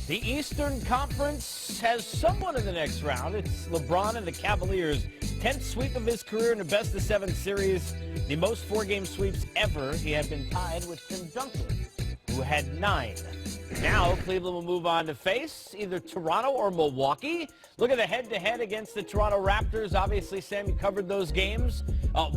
The Eastern Conference has someone in the next round. It's LeBron and the Cavaliers. 10th sweep of his career in a best-of-7 series. The most four-game sweeps ever. He had been tied with Tim Duncan, who had 9. Now, Cleveland will move on to face either Toronto or Milwaukee. Look at the head-to-head against the Toronto Raptors. Obviously, Sam, you covered those games.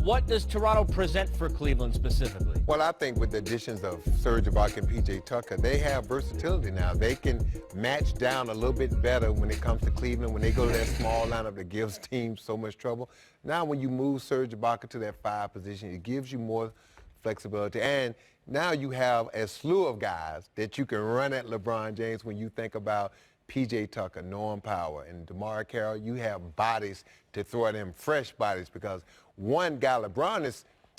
What does Toronto present for Cleveland specifically? Well, I think with the additions of Serge Ibaka and P.J. Tucker, they have versatility now. They can match down a little bit better when it comes to Cleveland, when they go to that small lineup that gives teams so much trouble. Now, when you move Serge Ibaka to that 5 position, it gives you more flexibility. And now you have a slew of guys that you can run at LeBron James when you think about P.J. Tucker, Norman Powell, and DeMar Carroll. You have bodies to throw at him, fresh bodies, because one guy, LeBron,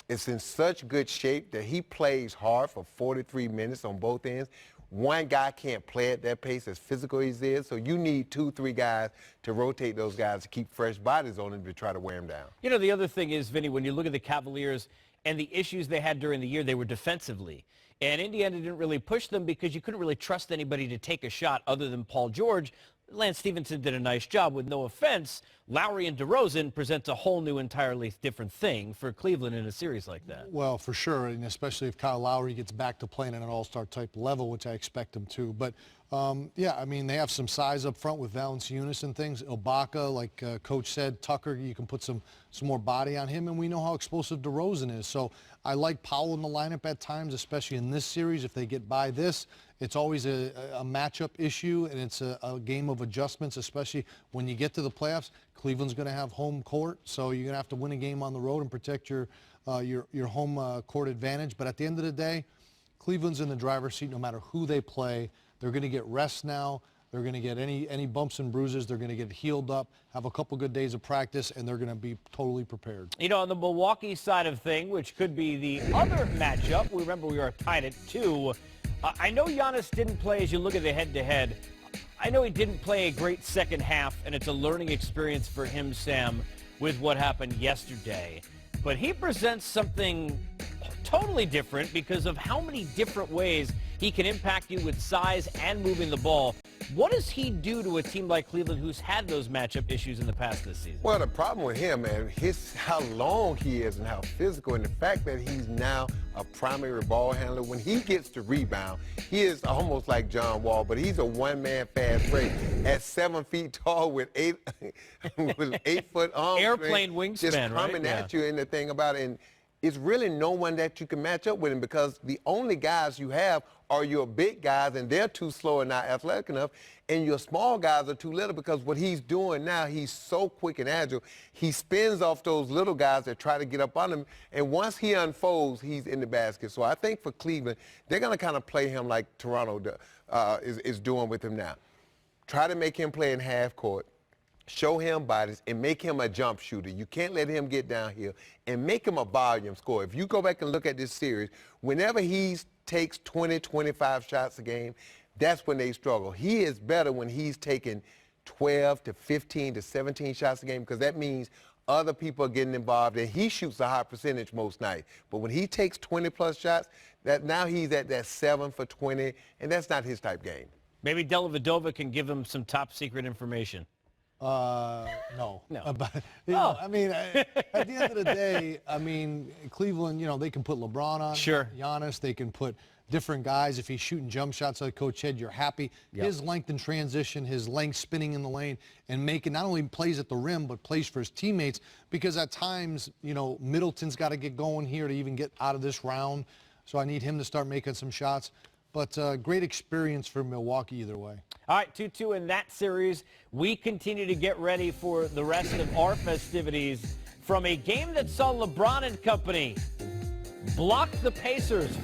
is in such good shape that he plays hard for 43 minutes on both ends. One guy can't play at that pace as physical as he is, so you need 2-3 guys to rotate those guys to keep fresh bodies on him to try to wear him down. You know, the other thing is, Vinny, when you look at the Cavaliers and the issues they had during the year, they were defensively. And Indiana didn't really push them because you couldn't really trust anybody to take a shot other than Paul George. Lance Stevenson did a nice job. With no offense, Lowry and DeRozan presents a whole new, entirely different thing for Cleveland in a series like that. Well, for sure, and especially if Kyle Lowry gets back to playing at an all-star type level, which I expect him to. But, yeah, I mean, they have some size up front with Valanciunas and things. Ibaka, like Coach said, Tucker, you can put some more body on him, and we know how explosive DeRozan is. So I like Powell in the lineup at times, especially in this series. If they get by this, it's always a matchup issue, and it's a game of adjustments, especially when you get to the playoffs. Cleveland's going to have home court, so you're going to have to win a game on the road and protect your home court advantage. But at the end of the day, Cleveland's in the driver's seat no matter who they play. They're going to get rest now. They're going to get any bumps and bruises. They're going to get healed up, have a couple good days of practice, and they're going to be totally prepared. You know, on the Milwaukee side of thing, which could be the other matchup, remember we are tied at 2. I know Giannis didn't play as you look at the head-to-head. I know he didn't play a great second half, and it's a learning experience for him, Sam, with what happened yesterday. But he presents something totally different because of how many different ways he can impact you with size and moving the ball. What does he do to a team like Cleveland who's had those matchup issues in the past this season? Well, the problem with him, man, how long he is and how physical, and the fact that he's now a primary ball handler. When he gets to rebound, he is almost like John Wall, but he's a one-man fast break at 7 feet tall with 8-foot arms. Airplane wingspan, just coming right? at you. And the thing about it, and it's really no one that you can match up with him, because the only guys you have are your big guys, and they're too slow and not athletic enough, and your small guys are too little, because what he's doing now, he's so quick and agile. He spins off those little guys that try to get up on him, and once he unfolds, he's in the basket. So I think for Cleveland, they're going to kind of play him like Toronto is doing with him now. Try to make him play in half court. Show him bodies and make him a jump shooter. You can't let him get down here, and make him a volume scorer. If you go back and look at this series, whenever he takes 20, 25 shots a game, that's when they struggle. He is better when he's taking 12 to 15 to 17 shots a game, because that means other people are getting involved, and he shoots a high percentage most nights. But when he takes 20-plus shots, now he's at that 7 for 20, and that's not his type game. Maybe Dellavedova can give him some top-secret information. No. No. I mean, at the end of the day, I mean, Cleveland, you know, they can put LeBron on. Sure. Giannis, they can put different guys. If he's shooting jump shots like Coach said, you're happy. Yep. His length in transition, his length spinning in the lane, and making not only plays at the rim, but plays for his teammates, because at times, you know, Middleton's got to get going here to even get out of this round. So I need him to start making some shots. But great experience for Milwaukee either way. All right, 2-2 in that series. We continue to get ready for the rest of our festivities from a game that saw LeBron and company block the Pacers.